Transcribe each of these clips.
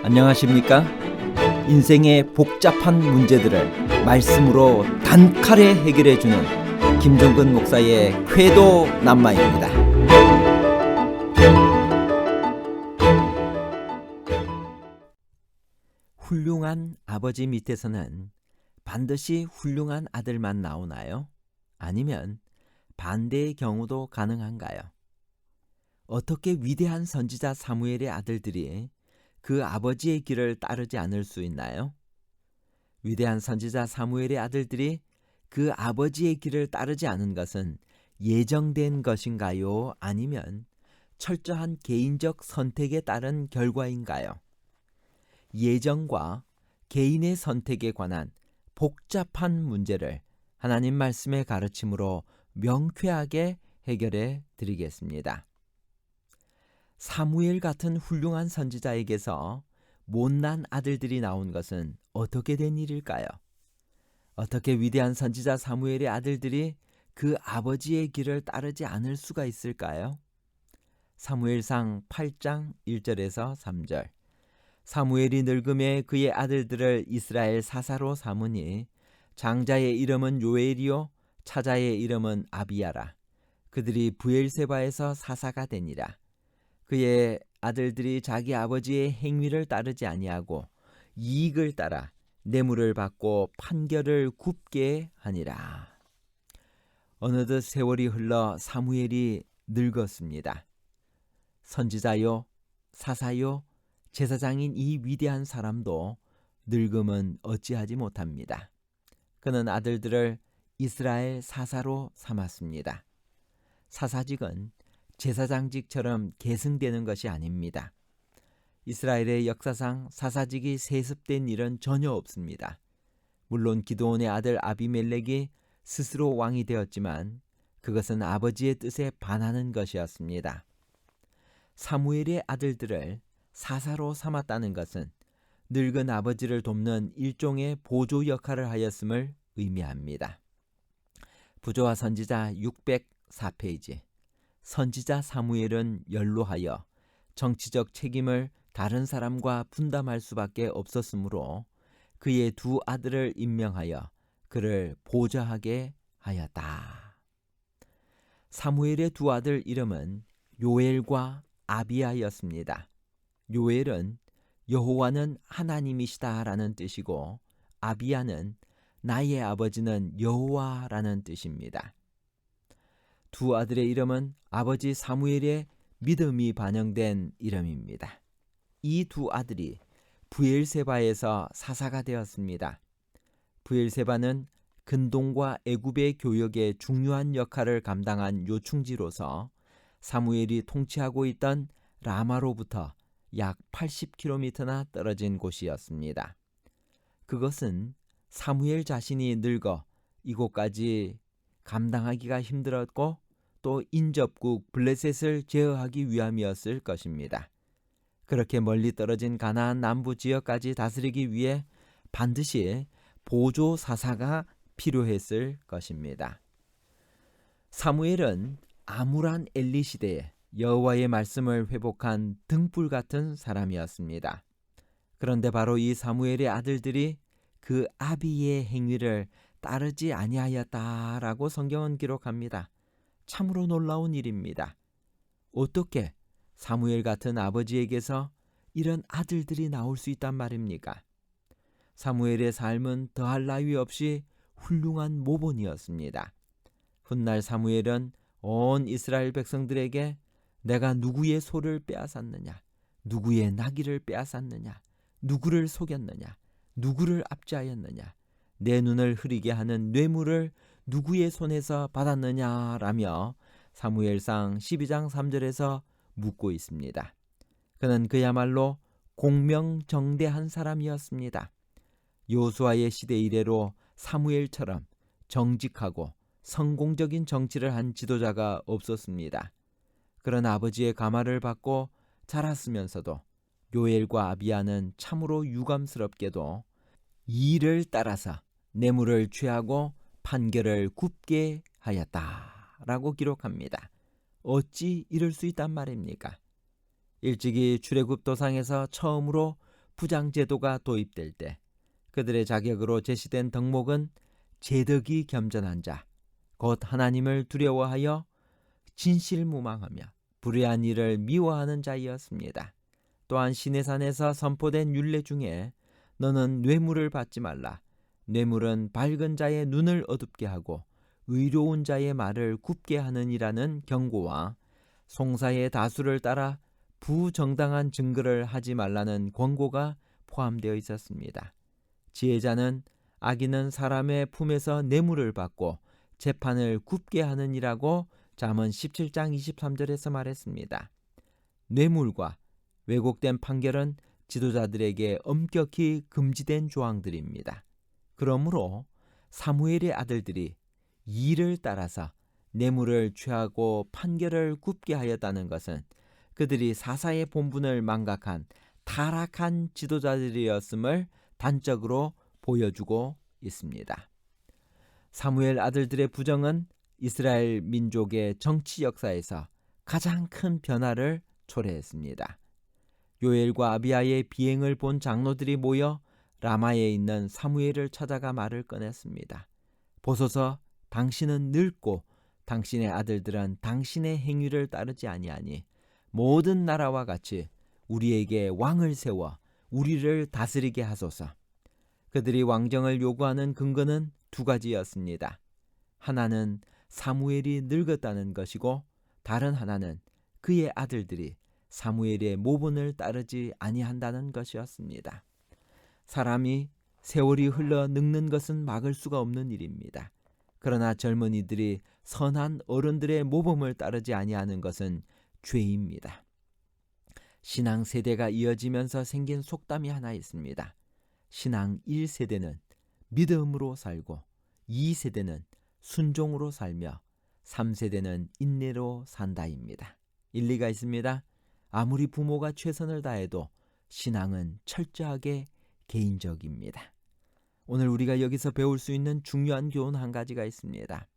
안녕하십니까? 인생의 복잡한 문제들을 말씀으로 단칼에 해결해주는 김종근 목사의 쾌도 남마입니다. 훌륭한 아버지 밑에서는 반드시 훌륭한 아들만 나오나요? 아니면 반대의 경우도 가능한가요? 어떻게 위대한 선지자 사무엘의 아들들이 그 아버지의 길을 따르지 않을 수 있나요? 위대한 선지자 사무엘의 아들들이 그 아버지의 길을 따르지 않은 것은 예정된 것인가요? 아니면 철저한 개인적 선택에 따른 결과인가요? 예정과 개인의 선택에 관한 복잡한 문제를 하나님 말씀의 가르침으로 명쾌하게 해결해 드리겠습니다. 사무엘 같은 훌륭한 선지자에게서 못난 아들들이 나온 것은 어떻게 된 일일까요? 어떻게 위대한 선지자 사무엘의 아들들이 그 아버지의 길을 따르지 않을 수가 있을까요? 사무엘상 8장 1절에서 3절. 사무엘이 늙음에 그의 아들들을 이스라엘 사사로 삼으니 장자의 이름은 요엘이요 차자의 이름은 아비야라. 그들이 브엘세바에서 사사가 되니라. 그의 아들들이 자기 아버지의 행위를 따르지 아니하고 이익을 따라 뇌물을 받고 판결을 굽게 하니라. 어느덧 세월이 흘러 사무엘이 늙었습니다. 선지자요 사사요 제사장인 이 위대한 사람도 늙음은 어찌하지 못합니다. 그는 아들들을 이스라엘 사사로 삼았습니다. 사사직은 제사장직처럼 계승되는 것이 아닙니다. 이스라엘의 역사상 사사직이 세습된 일은 전혀 없습니다. 물론 기드온의 아들 아비멜렉이 스스로 왕이 되었지만 그것은 아버지의 뜻에 반하는 것이었습니다. 사무엘의 아들들을 사사로 삼았다는 것은 늙은 아버지를 돕는 일종의 보조 역할을 하였음을 의미합니다. 부조와 선지자 604페이지. 선지자 사무엘은 연로하여 정치적 책임을 다른 사람과 분담할 수밖에 없었으므로 그의 두 아들을 임명하여 그를 보좌하게 하였다. 사무엘의 두 아들 이름은 요엘과 아비야였습니다. 요엘은 여호와는 하나님이시다라는 뜻이고 아비야는 나의 아버지는 여호와라는 뜻입니다. 두 아들의 이름은 아버지 사무엘의 믿음이 반영된 이름입니다. 이 두 아들이 브엘세바에서 사사가 되었습니다. 브엘세바는 근동과 애굽의 교역에 중요한 역할을 감당한 요충지로서 사무엘이 통치하고 있던 라마로부터 약 80km나 떨어진 곳이었습니다. 그것은 사무엘 자신이 늙어 이곳까지 감당하기가 힘들었고 또 인접국 블레셋을 제어하기 위함이었을 것입니다. 그렇게 멀리 떨어진 가나안 남부 지역까지 다스리기 위해 반드시 보조 사사가 필요했을 것입니다. 사무엘은 암울한 엘리 시대에 여호와의 말씀을 회복한 등불 같은 사람이었습니다. 그런데 바로 이 사무엘의 아들들이 그 아비의 행위를 따르지 아니하였다라고 성경은 기록합니다. 참으로 놀라운 일입니다. 어떻게 사무엘 같은 아버지에게서 이런 아들들이 나올 수 있단 말입니까? 사무엘의 삶은 더할 나위 없이 훌륭한 모본이었습니다. 훗날 사무엘은 온 이스라엘 백성들에게 내가 누구의 소를 빼앗았느냐, 누구의 나귀를 빼앗았느냐, 누구를 속였느냐, 누구를 압제하였느냐, 내 눈을 흐리게 하는 뇌물을 누구의 손에서 받았느냐라며 사무엘상 12장 3절에서 묻고 있습니다. 그는 그야말로 공명정대한 사람이었습니다. 요수아의 시대 이래로 사무엘처럼 정직하고 성공적인 정치를 한 지도자가 없었습니다. 그런 아버지의 가마를 받고 자랐으면서도 요엘과 아비야는 참으로 유감스럽게도 이를 따라서 뇌물을 취하고 판결을 굽게 하였다라고 기록합니다. 어찌 이럴 수 있단 말입니까? 일찍이 출애굽 도상에서 처음으로 부장제도가 도입될 때 그들의 자격으로 제시된 덕목은 제덕이 겸전한 자, 곧 하나님을 두려워하여 진실무망하며 불의한 일을 미워하는 자이었습니다. 또한 시내산에서 선포된 율례 중에 너는 뇌물을 받지 말라. 뇌물은 밝은 자의 눈을 어둡게 하고 의로운 자의 말을 굽게 하느니라는 경고와 송사의 다수를 따라 부정당한 증거를 하지 말라는 권고가 포함되어 있었습니다. 지혜자는 악인은 사람의 품에서 뇌물을 받고 재판을 굽게 하느니라고 잠언 17장 23절에서 말했습니다. 뇌물과 왜곡된 판결은 지도자들에게 엄격히 금지된 조항들입니다. 그러므로 사무엘의 아들들이 이를 따라서 뇌물을 취하고 판결을 굽게 하였다는 것은 그들이 사사의 본분을 망각한 타락한 지도자들이었음을 단적으로 보여주고 있습니다. 사무엘 아들들의 부정은 이스라엘 민족의 정치 역사에서 가장 큰 변화를 초래했습니다. 요엘과 아비야의 비행을 본 장로들이 모여 라마에 있는 사무엘을 찾아가 말을 꺼냈습니다. 보소서, 당신은 늙고 당신의 아들들은 당신의 행위를 따르지 아니하니 모든 나라와 같이 우리에게 왕을 세워 우리를 다스리게 하소서. 그들이 왕정을 요구하는 근거는 두 가지였습니다. 하나는 사무엘이 늙었다는 것이고 다른 하나는 그의 아들들이 사무엘의 모본을 따르지 아니한다는 것이었습니다. 사람이 세월이 흘러 늙는 것은 막을 수가 없는 일입니다. 그러나 젊은이들이 선한 어른들의 모범을 따르지 아니하는 것은 죄입니다. 신앙 세대가 이어지면서 생긴 속담이 하나 있습니다. 신앙 1세대는 믿음으로 살고 2세대는 순종으로 살며 3세대는 인내로 산다입니다. 일리가 있습니다. 아무리 부모가 최선을 다해도 신앙은 철저하게 개인적입니다. 오늘 우리가 여기서 배울 수 있는 중요한 교훈 한 가지가 있습니다.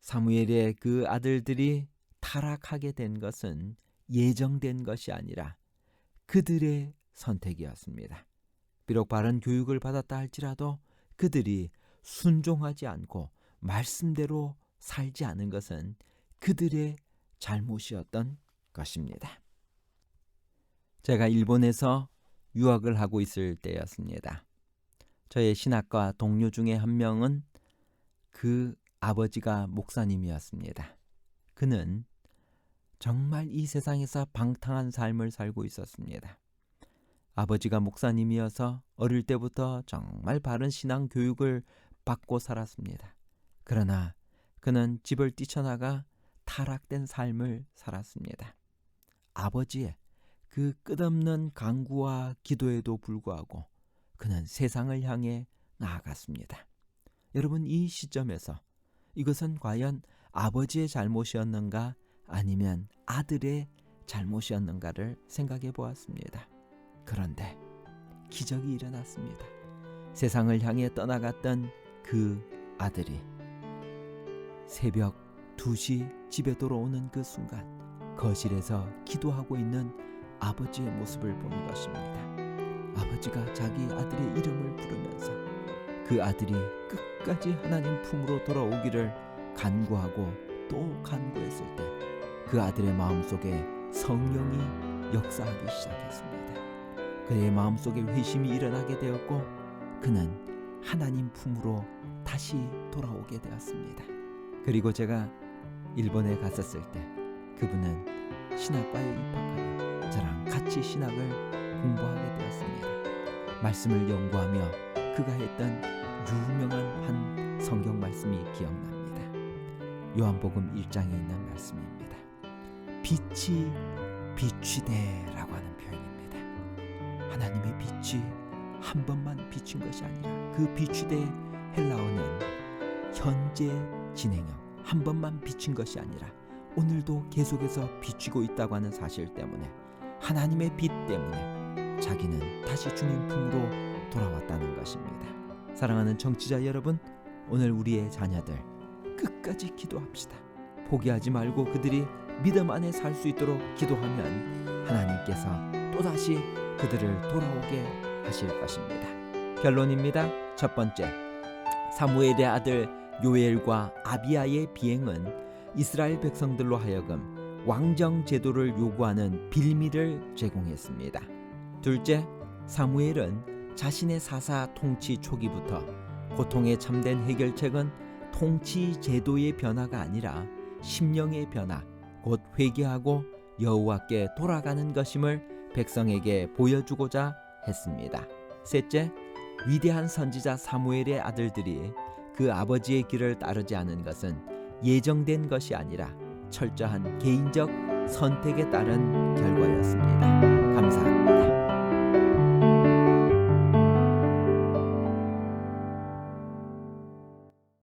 사무엘의 그 아들들이 타락하게 된 것은 예정된 것이 아니라 그들의 선택이었습니다. 비록 바른 교육을 받았다 할지라도 그들이 순종하지 않고 말씀대로 살지 않은 것은 그들의 잘못이었던 것입니다. 제가 일본에서 유학을 하고 있을 때였습니다. 저의 신학과 동료 중에 한 명은 그 아버지가 목사님이었습니다. 그는 정말 이 세상에서 방탕한 삶을 살고 있었습니다. 아버지가 목사님이어서 어릴 때부터 정말 바른 신앙 교육을 받고 살았습니다. 그러나 그는 집을 뛰쳐나가 타락된 삶을 살았습니다. 아버지의 그 끝없는 간구와 기도에도 불구하고 그는 세상을 향해 나아갔습니다. 여러분, 이 시점에서 이것은 과연 아버지의 잘못이었는가 아니면 아들의 잘못이었는가를 생각해 보았습니다. 그런데 기적이 일어났습니다. 세상을 향해 떠나갔던 그 아들이 새벽 2시 집에 돌아오는 그 순간 거실에서 기도하고 있는 아버지의 모습을 보는 것입니다. 아버지가 자기 아들의 이름을 부르면서 그 아들이 끝까지 하나님 품으로 돌아오기를 간구하고 또 간구했을 때 그 아들의 마음속에 성령이 역사하기 시작했습니다. 그의 마음속에 회심이 일어나게 되었고 그는 하나님 품으로 다시 돌아오게 되었습니다. 그리고 제가 일본에 갔었을 때 그분은 신학과에 입학하여 저랑 같이 신학을 공부하게 되었습니다. 말씀을 연구하며 그가 했던 유명한 한 성경 말씀이 기억납니다. 요한복음 1장에 있는 말씀입니다. 빛이 비추되라고 하는 표현입니다. 하나님의 빛이 한 번만 비춘 것이 아니라 그 비추되 헬라어는 현재 진행형, 한 번만 비춘 것이 아니라 오늘도 계속해서 비추고 있다고 하는 사실 때문에 하나님의 빛 때문에 자기는 다시 주님 품으로 돌아왔다는 것입니다. 사랑하는 청취자 여러분, 오늘 우리의 자녀들 끝까지 기도합시다. 포기하지 말고 그들이 믿음 안에 살 수 있도록 기도하면 하나님께서 또다시 그들을 돌아오게 하실 것입니다. 결론입니다. 첫 번째, 사무엘의 아들 요엘과 아비야의 비행은 이스라엘 백성들로 하여금 왕정 제도를 요구하는 빌미를 제공했습니다. 둘째, 사무엘은 자신의 사사 통치 초기부터 고통에 참된 해결책은 통치 제도의 변화가 아니라 심령의 변화, 곧 회개하고 여호와께 돌아가는 것임을 백성에게 보여주고자 했습니다. 셋째, 위대한 선지자 사무엘의 아들들이 그 아버지의 길을 따르지 않은 것은 예정된 것이 아니라 철저한 개인적 선택에 따른 결과였습니다. 감사합니다.